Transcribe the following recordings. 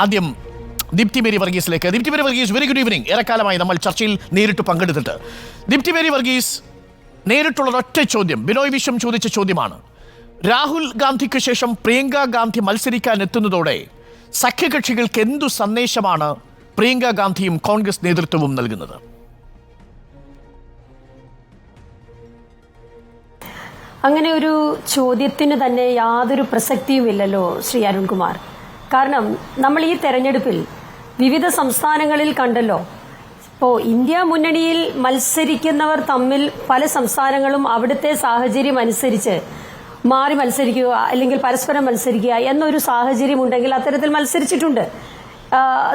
ആദ്യം ദീപ്തി മേരി വർഗീസിലേക്ക്. Deepthi Mary Varghese, very good evening. ഏറെക്കാലമായി നമ്മൾ ചർച്ചയിൽ നേരിട്ട് പങ്കെടുത്തിട്ട്. ദീപ്തി മേരി വർഗീസ്, നേരിട്ടുള്ള ഒറ്റ ചോദ്യം ബിനോയ് വിശ്വം ചോദിച്ച ചോദ്യമാണ്. രാഹുൽ ഗാന്ധിക്ക് ശേഷം പ്രിയങ്ക ഗാന്ധി മത്സരിക്കാൻ എത്തുന്നതോടെ സഖ്യകക്ഷികൾക്ക് എന്തു സന്ദേശമാണ് പ്രിയങ്ക ഗാന്ധിയും കോൺഗ്രസ് നേതൃത്വവും നൽകുന്നത്? അങ്ങനെ ഒരു ചോദ്യത്തിന് തന്നെ യാതൊരു പ്രസക്തിയുമില്ലല്ലോ ശ്രീ അരുൺകുമാർ. കാരണം നമ്മൾ ഈ തെരഞ്ഞെടുപ്പിൽ വിവിധ സംസ്ഥാനങ്ങളിൽ കണ്ടല്ലോ. ഇപ്പോൾ ഇന്ത്യ മുന്നണിയിൽ മത്സരിക്കുന്നവർ തമ്മിൽ പല സംസ്ഥാനങ്ങളും അവിടുത്തെ സാഹചര്യം അനുസരിച്ച് മാറി മത്സരിക്കുക അല്ലെങ്കിൽ പരസ്പരം മത്സരിക്കുക എന്നൊരു സാഹചര്യം ഉണ്ടെങ്കിൽ അത്തരത്തിൽ മത്സരിച്ചിട്ടുണ്ട്.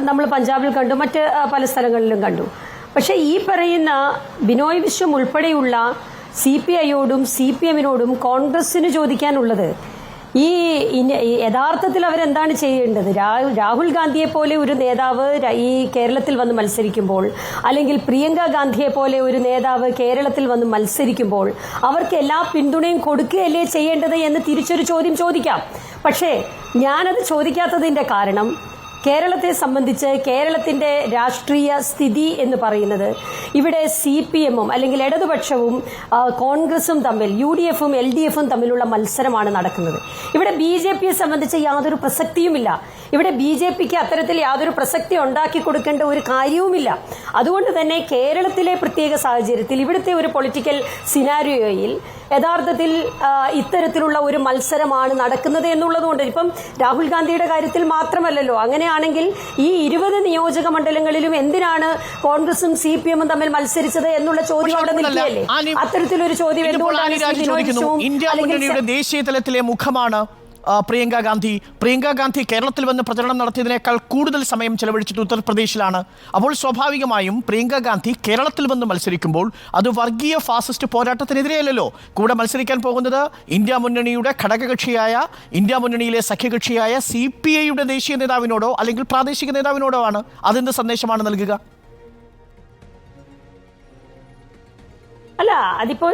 നമ്മൾ പഞ്ചാബിൽ കണ്ടു, മറ്റ് പല സ്ഥലങ്ങളിലും കണ്ടു. പക്ഷേ ഈ പറയുന്ന ബിനോയ് വിശ്വം ഉൾപ്പെടെയുള്ള CPI-യോടും CPM-നോടും കോൺഗ്രസിന് ചോദിക്കാനുള്ളത്, ഈ യഥാർത്ഥത്തിൽ അവരെന്താണ് ചെയ്യേണ്ടത്? രാഹുൽ ഗാന്ധിയെ പോലെ ഒരു നേതാവ് ഈ കേരളത്തിൽ വന്ന് മത്സരിക്കുമ്പോൾ, അല്ലെങ്കിൽ പ്രിയങ്ക ഗാന്ധിയെ പോലെ ഒരു നേതാവ് കേരളത്തിൽ വന്ന് മത്സരിക്കുമ്പോൾ അവർക്ക് എല്ലാ പിന്തുണയും കൊടുക്കുകയല്ലേ ചെയ്യേണ്ടത് എന്ന് തിരിച്ചൊരു ചോദ്യം ചോദിക്കാം. പക്ഷേ ഞാനത് ചോദിക്കാത്തതിൻ്റെ കാരണം, കേരളത്തെ സംബന്ധിച്ച് കേരളത്തിന്റെ രാഷ്ട്രീയ സ്ഥിതി എന്ന് പറയുന്നത് ഇവിടെ CPM-ഉം അല്ലെങ്കിൽ ഇടതുപക്ഷവും കോൺഗ്രസും തമ്മിൽ, UDF-ഉം LDF-ഉം തമ്മിലുള്ള മത്സരമാണ് നടക്കുന്നത്. ഇവിടെ BJP-യെ സംബന്ധിച്ച് യാതൊരു പ്രസക്തിയുമില്ല. ഇവിടെ BJP-ക്ക് അത്തരത്തിൽ യാതൊരു പ്രസക്തി ഉണ്ടാക്കി കൊടുക്കേണ്ട ഒരു കാര്യവുമില്ല. അതുകൊണ്ട് തന്നെ കേരളത്തിലെ പ്രത്യേക സാഹചര്യത്തിൽ, ഇവിടുത്തെ ഒരു പൊളിറ്റിക്കൽ സിനാരിയോയിൽ യഥാർത്ഥത്തിൽ ഇത്തരത്തിലുള്ള ഒരു മത്സരമാണ് നടക്കുന്നത് എന്നുള്ളതുകൊണ്ട്, ഇപ്പം രാഹുൽ ഗാന്ധിയുടെ കാര്യത്തിൽ മാത്രമല്ലല്ലോ. അങ്ങനെയാണെങ്കിൽ ഈ 20 നിയോജക മണ്ഡലങ്ങളിലും എന്തിനാണ് കോൺഗ്രസും CPM-ഉം തമ്മിൽ മത്സരിച്ചത് എന്നുള്ള ചോദ്യം അവിടെ നിൽക്കുകയല്ലേ? അത്തരത്തിലൊരു ചോദ്യം എന്തുകൊണ്ടാണ് ഇന്ത്യ മുന്നണിയുടെ ദേശീയ തലത്തിലെ മുഖമാണ് പ്രിയങ്ക ഗാന്ധി. പ്രിയങ്ക ഗാന്ധി കേരളത്തിൽ വന്ന് പ്രചരണം നടത്തിയതിനേക്കാൾ കൂടുതൽ സമയം ചെലവഴിച്ചത് ഉത്തർപ്രദേശിലാണ്. അപ്പോൾ സ്വാഭാവികമായും പ്രിയങ്ക ഗാന്ധി കേരളത്തിൽ വന്ന് മത്സരിക്കുമ്പോൾ അത് വർഗീയ ഫാസിസ്റ്റ് പോരാട്ടത്തിനെതിരെയല്ലോ. കൂടെ മത്സരിക്കാൻ പോകുന്നത് ഇന്ത്യ മുന്നണിയുടെ ഘടകകക്ഷിയായ, ഇന്ത്യ മുന്നണിയിലെ സഖ്യകക്ഷിയായ CPI-യുടെ ദേശീയ നേതാവിനോടോ അല്ലെങ്കിൽ പ്രാദേശിക നേതാവിനോടോ ആണ്. അതെന്ത് സന്ദേശമാണ് നൽകുക? അല്ല, അതിപ്പോ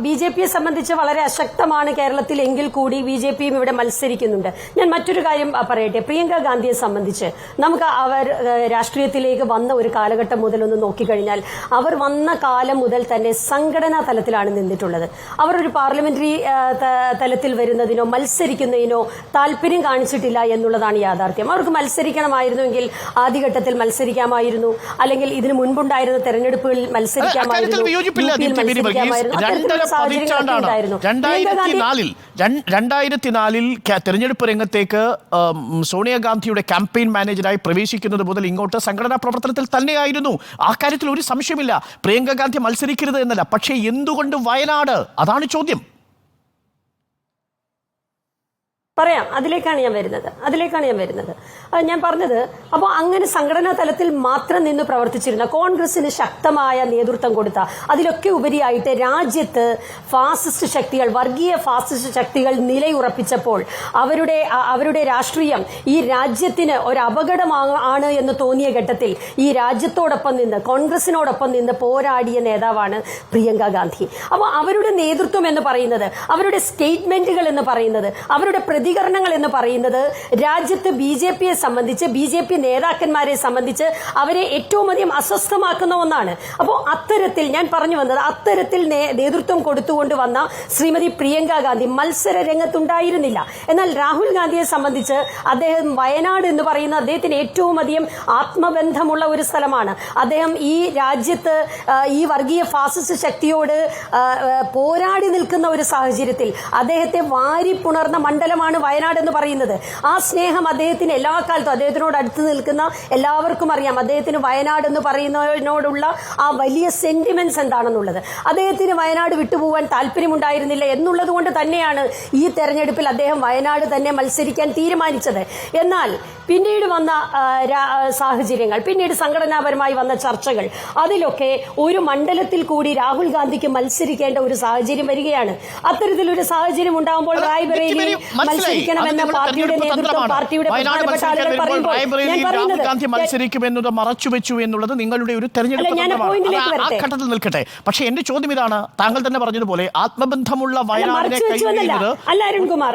BJP-യെ സംബന്ധിച്ച് വളരെ അശക്തമാണ് കേരളത്തിൽ എങ്കിൽ കൂടി BJP-യും ഇവിടെ മത്സരിക്കുന്നുണ്ട്. ഞാൻ മറ്റൊരു കാര്യം പറയട്ടെ. പ്രിയങ്ക ഗാന്ധിയെ സംബന്ധിച്ച് നമുക്ക് അവർ രാഷ്ട്രീയത്തിലേക്ക് വന്ന ഒരു കാലഘട്ടം മുതൽ ഒന്ന് നോക്കിക്കഴിഞ്ഞാൽ, അവർ വന്ന കാലം മുതൽ തന്നെ സംഘടനാ തലത്തിലാണ് നിന്നിട്ടുള്ളത്. അവർ ഒരു പാർലമെന്ററി തലത്തിൽ വരുന്നതിനോ മത്സരിക്കുന്നതിനോ താല്പര്യം കാണിച്ചിട്ടില്ല എന്നുള്ളതാണ് യാഥാർത്ഥ്യം. അവർക്ക് മത്സരിക്കണമായിരുന്നുവെങ്കിൽ ആദ്യഘട്ടത്തിൽ മത്സരിക്കാമായിരുന്നു, അല്ലെങ്കിൽ ഇതിനു മുൻപുണ്ടായിരുന്ന തെരഞ്ഞെടുപ്പുകളിൽ മത്സരിക്കാമായിരുന്നു. 2004 തെരഞ്ഞെടുപ്പ് രംഗത്തേക്ക് സോണിയാഗാന്ധിയുടെ ക്യാമ്പയിൻ മാനേജറായി പ്രവേശിക്കുന്നത് മുതൽ ഇങ്ങോട്ട് സംഘടനാ പ്രവർത്തനത്തിൽ തന്നെയായിരുന്നു. ആ കാര്യത്തിൽ ഒരു സംശയമില്ല. പ്രിയങ്ക ഗാന്ധി മത്സരിക്കരുത് എന്നല്ല. പക്ഷേ എന്തുകൊണ്ട് വയനാട്? അതാണ് ചോദ്യം. പറയാം, അതിലേക്കാണ് ഞാൻ വരുന്നത്. ഞാൻ പറഞ്ഞത്, അപ്പോൾ അങ്ങനെ സംഘടനാ തലത്തിൽ മാത്രം നിന്ന് പ്രവർത്തിച്ചിരുന്ന കോൺഗ്രസിന് ശക്തമായ നേതൃത്വം കൊടുത്ത, അതിലൊക്കെ ഉപരിയായിട്ട് രാജ്യത്ത് ഫാസിസ്റ്റ് ശക്തികൾ, വർഗീയ ഫാസിസ്റ്റ് ശക്തികൾ നിലയുറപ്പിച്ചപ്പോൾ അവരുടെ രാഷ്ട്രീയം ഈ രാജ്യത്തിന് ഒരു അപകടമാണ് എന്ന് തോന്നിയ ഘട്ടത്തിൽ ഈ രാജ്യത്തോടൊപ്പം നിന്ന്, കോൺഗ്രസിനോടൊപ്പം നിന്ന് പോരാടിയ നേതാവാണ് പ്രിയങ്ക ഗാന്ധി. അപ്പോൾ അവരുടെ നേതൃത്വം എന്ന് പറയുന്നത്, അവരുടെ സ്റ്റേറ്റ്മെന്റുകൾ എന്ന് പറയുന്നത്, അവരുടെ പ്രതികരണങ്ങൾ എന്ന് പറയുന്നത് രാജ്യത്ത് BJP-യെ സംബന്ധിച്ച്, BJP നേതാക്കന്മാരെ സംബന്ധിച്ച് അവരെ ഏറ്റവും അധികം അസ്വസ്ഥമാക്കുന്ന ഒന്നാണ്. അപ്പോൾ അത്തരത്തിൽ ഞാൻ പറഞ്ഞു വന്നത്, അത്തരത്തിൽ നേതൃത്വം കൊടുത്തുകൊണ്ട് വന്ന ശ്രീമതി പ്രിയങ്ക ഗാന്ധി മത്സര രംഗത്തുണ്ടായിരുന്നില്ല. എന്നാൽ രാഹുൽ ഗാന്ധിയെ സംബന്ധിച്ച് അദ്ദേഹം വയനാട് എന്ന് പറയുന്ന അദ്ദേഹത്തിന് ഏറ്റവും അധികം ആത്മബന്ധമുള്ള ഒരു സ്ഥലമാണ്. അദ്ദേഹം ഈ രാജ്യത്ത് ഈ വർഗീയ ഫാസിസ്റ്റ് ശക്തിയോട് പോരാടി നിൽക്കുന്ന ഒരു സാഹചര്യത്തിൽ അദ്ദേഹത്തെ വാരിപ്പുണർന്ന മണ്ഡലമാണ് വയനാട് എന്ന് പറയുന്നത്. ആ സ്നേഹം അദ്ദേഹത്തിന് എല്ലാ കാലത്തും, അദ്ദേഹത്തിനോട് അടുത്ത് നിൽക്കുന്ന എല്ലാവർക്കും അറിയാം. അദ്ദേഹത്തിന് വയനാട് എന്ന് പറയുന്നതിനോടുള്ള ആ വലിയ സെന്റിമെന്റ്സ് എന്താണെന്നുള്ളത്. അദ്ദേഹത്തിന് വയനാട് വിട്ടുപോകാൻ താല്പര്യമുണ്ടായിരുന്നില്ല എന്നുള്ളത് കൊണ്ട് തന്നെയാണ് ഈ തെരഞ്ഞെടുപ്പിൽ അദ്ദേഹം വയനാട് തന്നെ മത്സരിക്കാൻ തീരുമാനിച്ചത്. എന്നാൽ പിന്നീട് വന്ന സാഹചര്യങ്ങൾ, പിന്നീട് സംഘടനാപരമായി വന്ന ചർച്ചകൾ, അതിലൊക്കെ ഒരു മണ്ഡലത്തിൽ കൂടി രാഹുൽ ഗാന്ധിക്ക് മത്സരിക്കേണ്ട ഒരു സാഹചര്യം വരികയാണ്. അത്തരത്തിലൊരു സാഹചര്യം ഉണ്ടാകുമ്പോൾ റായ്ബറേലിയിൽ മത്സരിക്കണമെന്ന പാർട്ടിയുടെ നേതൃത്വം, പാർട്ടിയുടെ പ്രധാനപ്പെട്ട ആളുകൾ രാഹുൽ ഗാന്ധി മത്സരിക്കുമെന്നത് മറച്ചുവെച്ചു എന്നുള്ളത് നിങ്ങളുടെ ഒരു തെരഞ്ഞെടുപ്പ് ഘട്ടത്തിൽ നിൽക്കട്ടെ. പക്ഷേ എന്റെ ചോദ്യം ഇതാണ്, താങ്കൾ തന്നെ പറഞ്ഞതുപോലെ ആത്മബന്ധമുള്ള വയനാടിനെ അല്ല അരുൺകുമാർ,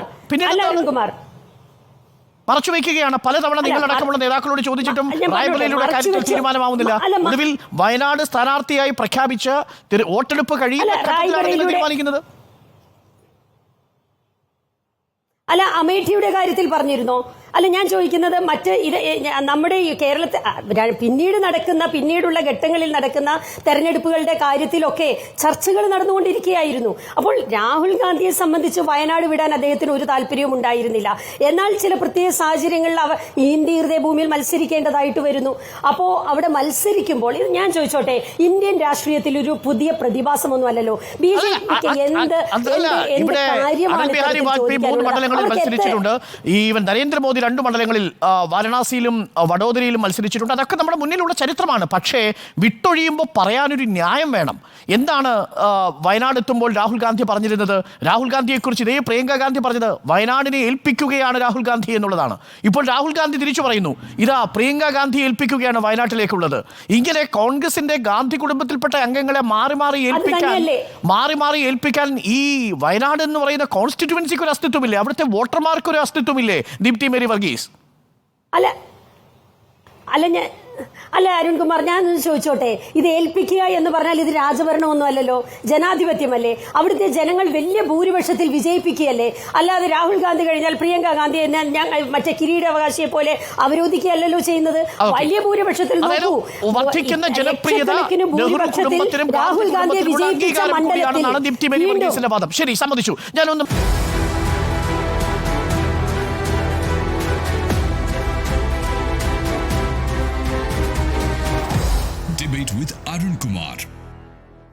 മറച്ചുവെക്കുകയാണ്. പലതവണ നിങ്ങളടക്കമുള്ള നേതാക്കളോട് ചോദിച്ചിട്ടും റായ്ബറേലിയുടെ കാര്യത്തിൽ തീരുമാനമാവുന്നില്ല. ഒടുവിൽ വയനാട് സ്ഥാനാർത്ഥിയായി പ്രഖ്യാപിച്ച് വോട്ടെടുപ്പ് കഴിയുന്ന തീരുമാനിക്കുന്നത്. അല്ല, അമേഠിയുടെ കാര്യത്തിൽ പറഞ്ഞിരുന്നോ? അല്ല, ഞാൻ ചോദിക്കുന്നത് മറ്റ് നമ്മുടെ ഈ കേരളത്തിൽ പിന്നീടുള്ള ഘട്ടങ്ങളിൽ നടക്കുന്ന തെരഞ്ഞെടുപ്പുകളുടെ കാര്യത്തിലൊക്കെ ചർച്ചകൾ നടന്നുകൊണ്ടിരിക്കുകയായിരുന്നു. അപ്പോൾ രാഹുൽ ഗാന്ധിയെ സംബന്ധിച്ച് വയനാട് വിടാൻ അദ്ദേഹത്തിന് ഒരു താല്പര്യവും ഉണ്ടായിരുന്നില്ല. എന്നാൽ ചില പ്രത്യേക സാഹചര്യങ്ങളിൽ ഇന്ത്യ ഹൃദയഭൂമിയിൽ മത്സരിക്കേണ്ടതായിട്ട് വരുന്നു. അപ്പോൾ അവിടെ മത്സരിക്കുമ്പോൾ ഇത് ഞാൻ ചോദിച്ചോട്ടെ, ഇന്ത്യൻ രാഷ്ട്രീയത്തിൽ ഒരു പുതിയ പ്രതിഭാസമൊന്നുമല്ലല്ലോ ബിജെപിക്ക് മത്സരിച്ചിട്ടുണ്ട്. ഈവൻ നരേന്ദ്രമോദി 2 മണ്ഡലങ്ങളിൽ വാരണാസിയിലും വഡോദരയിലും മത്സരിച്ചിട്ടുണ്ട്. അതൊക്കെ നമ്മുടെ മുന്നിലുള്ള ചരിത്രമാണ്. പക്ഷേ വിട്ടൊഴിയുമ്പോൾ പറയാനൊരു ന്യായം വേണം. എന്താണ് വയനാട് എത്തുമ്പോൾ രാഹുൽ ഗാന്ധി പറഞ്ഞിരുന്നത്? രാഹുൽ ഗാന്ധിയെക്കുറിച്ച് ഇതേ പ്രിയങ്ക ഗാന്ധി പറഞ്ഞത് വയനാടിനെ ഏൽപ്പിക്കുകയാണ് രാഹുൽ ഗാന്ധി എന്നുള്ളതാണ്. ഇപ്പോൾ രാഹുൽ ഗാന്ധി തിരിച്ചു പറയുന്നു, ഇതാ പ്രിയങ്ക ഗാന്ധി ഏൽപ്പിക്കുകയാണ് വയനാട്ടിലേക്കുള്ളത്. ഇങ്ങനെ കോൺഗ്രസിന്റെ ഗാന്ധി കുടുംബത്തിൽപ്പെട്ട അംഗങ്ങളെ മാറി മാറി ഏൽപ്പിക്കാൻ ഈ വയനാട് എന്ന് പറയുന്ന കോൺസ്റ്റിറ്റ്യുവൻസിക്ക് ഒരു അസ്തിത്വമില്ലേ? അവിടുത്തെ വോട്ടർമാർക്ക് ഒരു അസ്തിത്വമില്ലേ? ദീപ്തി മേരി വർഗീസ്. അല്ല അരുൺകുമാർ, ഞാൻ ചോദിച്ചോട്ടെ, ഇത് ഏൽപ്പിക്കുക എന്ന് പറഞ്ഞാൽ ഇത് രാജഭരണമൊന്നും അല്ലല്ലോ, ജനാധിപത്യമല്ലേ? അവിടുത്തെ ജനങ്ങൾ വലിയ ഭൂരിപക്ഷത്തിൽ വിജയിപ്പിക്കുകയല്ലേ? അല്ലാതെ രാഹുൽ ഗാന്ധി കഴിഞ്ഞാൽ പ്രിയങ്ക ഗാന്ധി മറ്റേ കിരീടാവകാശിയെ പോലെ അവരോധിക്കുകയല്ലോ ചെയ്യുന്നത്. വലിയ ഭൂരിപക്ഷത്തിൽ രാഹുൽ ഗാന്ധിയെ വിജയിപ്പിച്ച മണ്ഡലത്തിൽ ശരി, സമ്മതിച്ചു. ഞാനൊന്നും Debate with Arun Kumar.